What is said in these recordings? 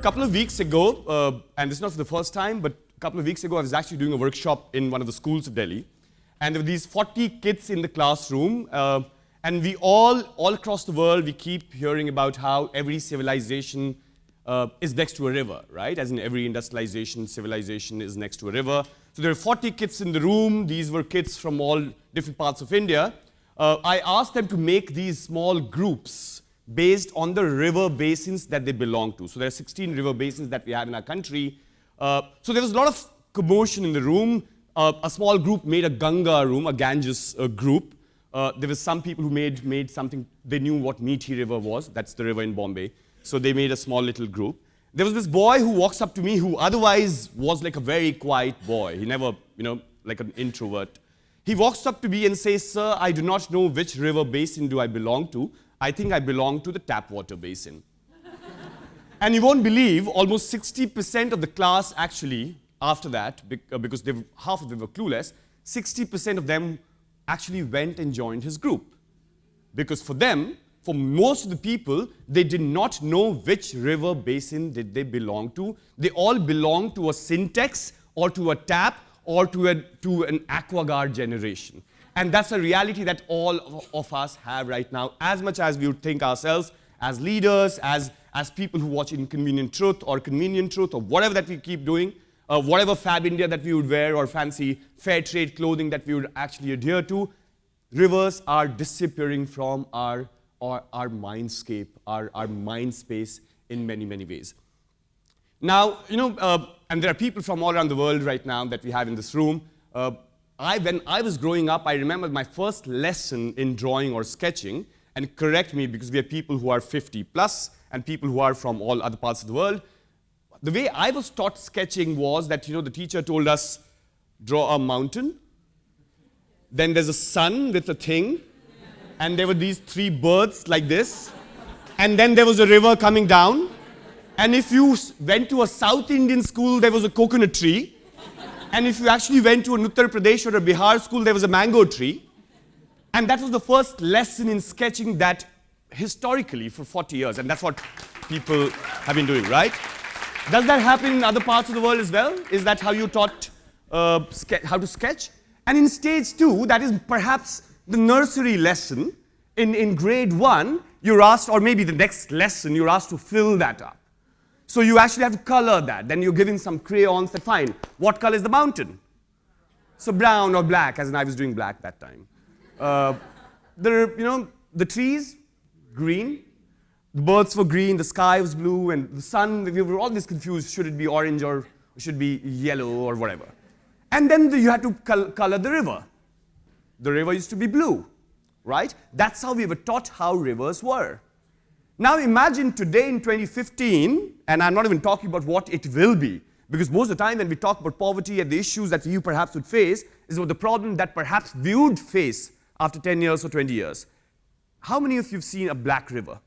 couple of weeks ago, and this is not for the first time, but a couple of weeks ago, I was actually doing a workshop in one of the schools of Delhi. And there were these 40 kids in the classroom. And we all across the world, we keep hearing about how every civilization is next to a river, right? As in every industrialization, civilization is next to a river. So there were 40 kids in the room. These were kids from all different parts of India. I asked them to make these small groups based on the river basins that they belong to. So there are 16 river basins that we have in our country. So there was a lot of commotion in the room. A small group made a Ganga room, a Ganges group. There was some people who made something, they knew what Meethi River was. That's the river in Bombay. So they made a small little group. There was this boy who walks up to me who otherwise was like a very quiet boy. He never, like an introvert. He walks up to me and says, "Sir, I do not know which river basin do I belong to. I think I belong to the tap water basin." And you won't believe, almost 60% of the class actually, after that, because half of them were clueless, 60% of them actually went and joined his group. Because for them, for most of the people, they did not know which river basin did they belong to. They all belonged to a Syntex or to a tap or to an aquaguard generation. And that's a reality that all of us have right now, as much as we would think ourselves as leaders, as people who watch Inconvenient Truth or Convenient Truth or whatever that we keep doing, whatever Fab India that we would wear or fancy fair trade clothing that we would actually adhere to. Rivers are disappearing from our mindscape, our mind space in many, many ways. Now, and there are people from all around the world right now that we have in this room. When I was growing up, I remember my first lesson in drawing or sketching, and correct me because we have people who are 50 plus and people who are from all other parts of the world. The way I was taught sketching was that, the teacher told us, draw a mountain, then there's a sun with a thing, and there were these 3 birds like this, and then there was a river coming down, and if you went to a South Indian school, there was a coconut tree, and if you actually went to an Uttar Pradesh or a Bihar school, there was a mango tree. And that was the first lesson in sketching that historically for 40 years, and that's what people have been doing, right? Does that happen in other parts of the world as well? Is that how you taught how to sketch? And in stage 2, that is perhaps the nursery lesson. In grade 1, you're asked, or maybe the next lesson, you're asked to fill that up. So you actually have to color that. Then you're given some crayons that, fine, what color is the mountain? So brown or black, as in I was doing black that time. The trees, green. The birds were green, the sky was blue, and the sun, we were always confused, should it be orange or should it be yellow or whatever. And then you had to color the river. The river used to be blue, right? That's how we were taught how rivers were. Now imagine today in 2015, and I'm not even talking about what it will be, because most of the time when we talk about poverty and the issues that you perhaps would face is about the problem that perhaps we would face after 10 years or 20 years. How many of you have seen a black river?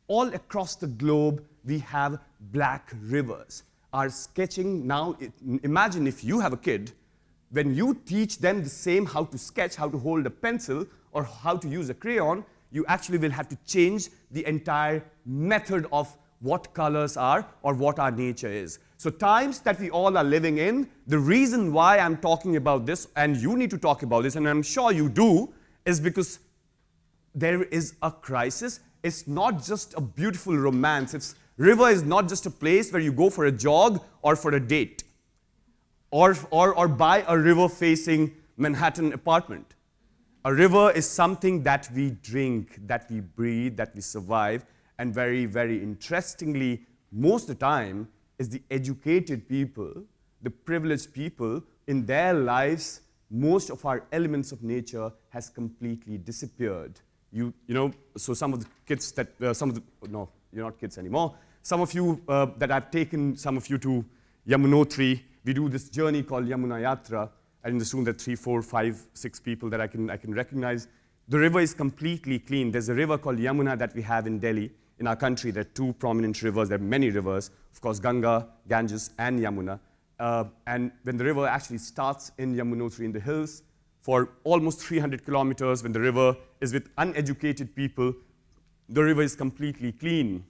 All across the globe, we have black rivers. Our sketching now, imagine if you have a kid, when you teach them the same how to sketch, how to hold a pencil, or how to use a crayon, you actually will have to change the entire method of what colors are or what our nature is. So times that we all are living in, the reason why I'm talking about this, and you need to talk about this, and I'm sure you do, is because there is a crisis. It's not just a beautiful romance. River is not just a place where you go for a jog or for a date or buy a river-facing Manhattan apartment. A river is something that we drink, that we breathe, that we survive, and very, very interestingly, most of the time, is the educated people, the privileged people, in their lives, most of our elements of nature has completely disappeared. So some of the kids that, no, you're not kids anymore. Some of you that I've taken some of you to Yamunotri, we do this journey called Yamuna Yatra, and in this room there are 3, 4, 5, 6 people that I can recognize. The river is completely clean. There's a river called Yamuna that we have in Delhi. In our country, there are 2 prominent rivers. There are many rivers, of course, Ganga, Ganges, and Yamuna. And when the river actually starts in Yamunotri in the hills, for almost 300 kilometers, when the river is with uneducated people, the river is completely clean.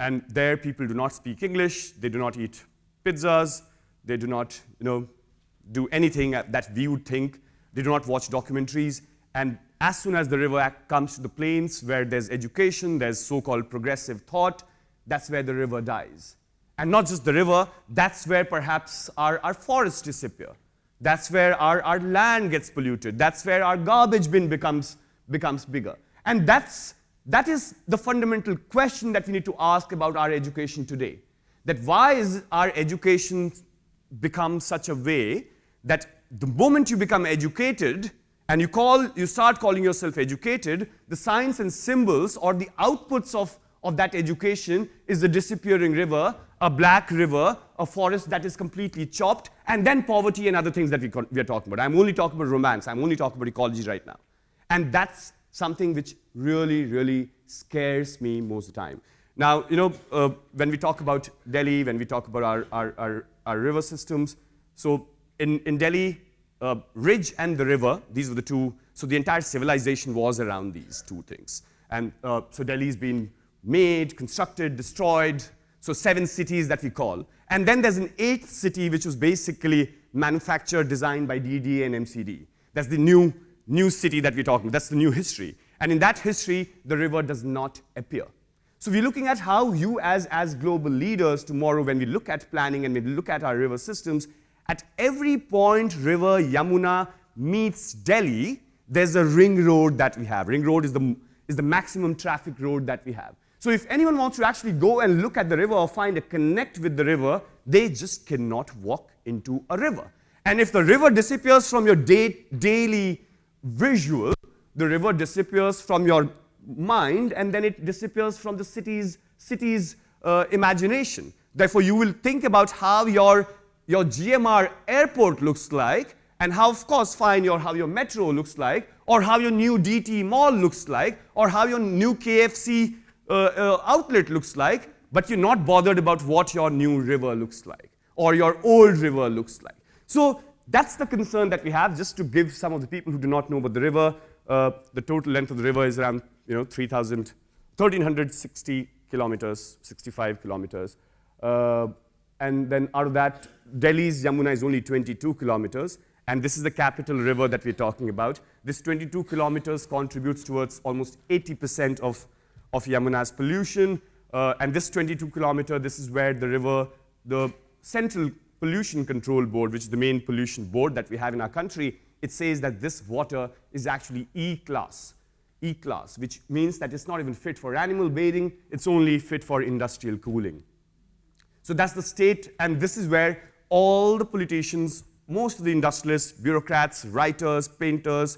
And there, people do not speak English. They do not eat pizzas. They do not, do anything that we would think. They do not watch documentaries. And as soon as the river comes to the plains where there's education, there's so-called progressive thought, that's where the river dies. And not just the river, that's where perhaps our forests disappear. That's where our land gets polluted. That's where our garbage bin becomes bigger. And that is the fundamental question that we need to ask about our education today. That why is our education become such a way that the moment you become educated and you start calling yourself educated, the signs and symbols or the outputs of that education is the disappearing river, a black river, a forest that is completely chopped, and then poverty and other things that we are talking about. I'm only talking about romance. I'm only talking about ecology right now. And that's something which really, really scares me most of the time. Now, when we talk about Delhi, when we talk about our river systems, so in Delhi, ridge and the river, these were the two, so the entire civilization was around these two things. And so Delhi's been made, constructed, destroyed, so 7 cities that we call. And then there's an 8th city which was basically manufactured, designed by DDA and MCD. That's the new city that we're talking about. That's the new history. And in that history, the river does not appear. So we're looking at how you as global leaders tomorrow, when we look at planning and we look at our river systems, at every point river Yamuna meets Delhi, there's a ring road that we have. Ring road is the maximum traffic road that we have. So if anyone wants to actually go and look at the river or find a connect with the river, they just cannot walk into a river. And if the river disappears from your daily visual, the river disappears from your mind, and then it disappears from the city's imagination. Therefore, you will think about how your GMR airport looks like, and how, of course, how your metro looks like, or how your new DT mall looks like, or how your new KFC outlet looks like, but you're not bothered about what your new river looks like, or your old river looks like. So that's the concern that we have. Just to give some of the people who do not know about the river, the total length of the river is around 1,360 kilometers, 65 kilometers. And then out of that, Delhi's Yamuna is only 22 kilometers. And this is the capital river that we're talking about. This 22 kilometers contributes towards almost 80% of Yamuna's pollution. And this 22 kilometer, this is where the river, the Central Pollution Control Board, which is the main pollution board that we have in our country, it says that this water is actually E-class, which means that it's not even fit for animal bathing, it's only fit for industrial cooling. So that's the state, and this is where all the politicians, most of the industrialists, bureaucrats, writers, painters,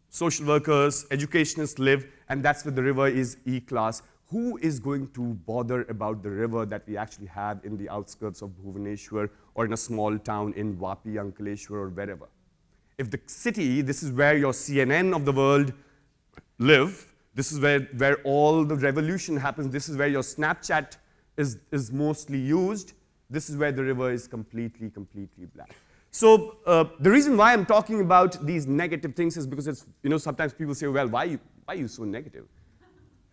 social workers, educationists live, and that's where the river is E-class. Who is going to bother about the river that we actually have in the outskirts of Bhubaneswar or in a small town in Vapi, Ankleshwar, or wherever? If the city, this is where your CNN of the world live, this is where all the revolution happens, this is where your Snapchat is mostly used, this is where the river is completely black. So the reason why I'm talking about these negative things is because it's, sometimes people say, well, why are you so negative?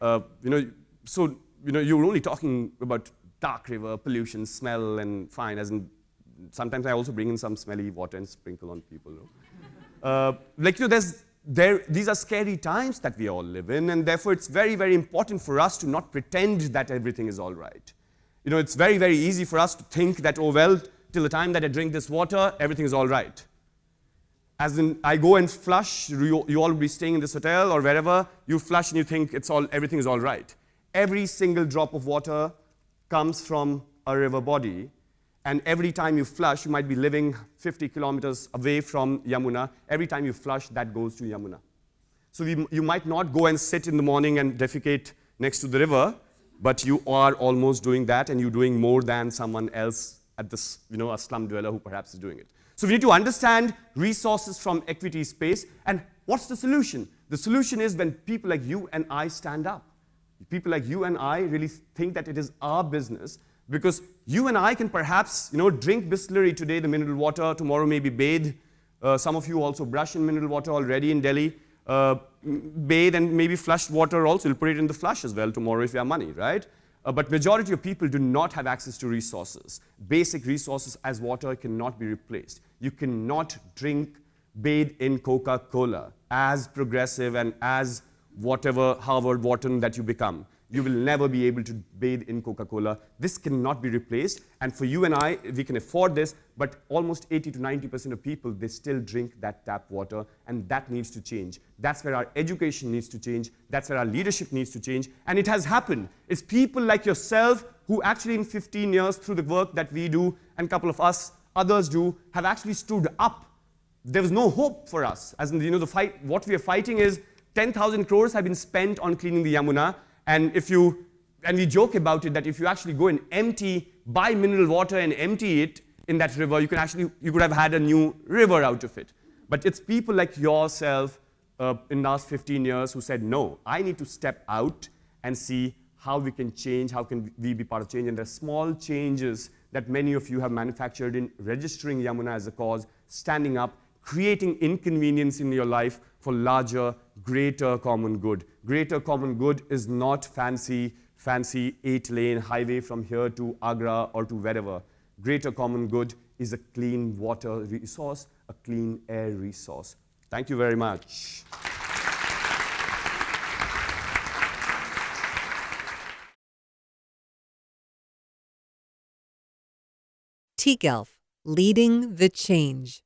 You're only talking about dark river, pollution, smell, and fine, as in, sometimes I also bring in some smelly water and sprinkle on people. These are scary times that we all live in, and therefore it's very, very important for us to not pretend that everything is all right. It's very, very easy for us to think that, oh, well, till the time that I drink this water, everything is all right. As in, I go and flush, you all will be staying in this hotel or wherever, you flush and you think everything is all right. Every single drop of water comes from a river body, and every time you flush, you might be living 50 kilometers away from Yamuna. Every time you flush, that goes to Yamuna. So you might not go and sit in the morning and defecate next to the river, but you are almost doing that, and you're doing more than someone else at this, a slum dweller who perhaps is doing it. So we need to understand resources from equity space, and what's the solution? The solution is when people like you and I stand up. People like you and I really think that it is our business, because you and I can perhaps, drink Bisleri today, the mineral water, tomorrow maybe bathe. Some of you also brush in mineral water already in Delhi. Bathe and maybe flush water also. You'll put it in the flush as well tomorrow if you have money, right? but majority of people do not have access to resources. Basic resources as water cannot be replaced. You cannot drink, bathe in Coca-Cola, as progressive and as whatever Harvard Wharton that you become. You will never be able to bathe in Coca-Cola. This cannot be replaced. And for you and I, we can afford this, but almost 80 to 90% of people, they still drink that tap water, and that needs to change. That's where our education needs to change. That's where our leadership needs to change. And it has happened. It's people like yourself who actually in 15 years, through the work that we do, and a couple of others do, have actually stood up. There was no hope for us. As in, the fight, what we are fighting is 10,000 crores have been spent on cleaning the Yamuna. And we joke about it that if you actually go and buy mineral water and empty it in that river, you could have had a new river out of it. But it's people like yourself in the last 15 years who said, no, I need to step out and see how we can change, how can we be part of change. And there are small changes that many of you have manufactured in registering Yamuna as a cause, standing up, creating inconvenience in your life for larger, greater common good. Greater common good is not fancy 8-lane highway from here to Agra or to wherever. Greater common good is a clean water resource, a clean air resource. Thank you very much. tGELF, leading the change.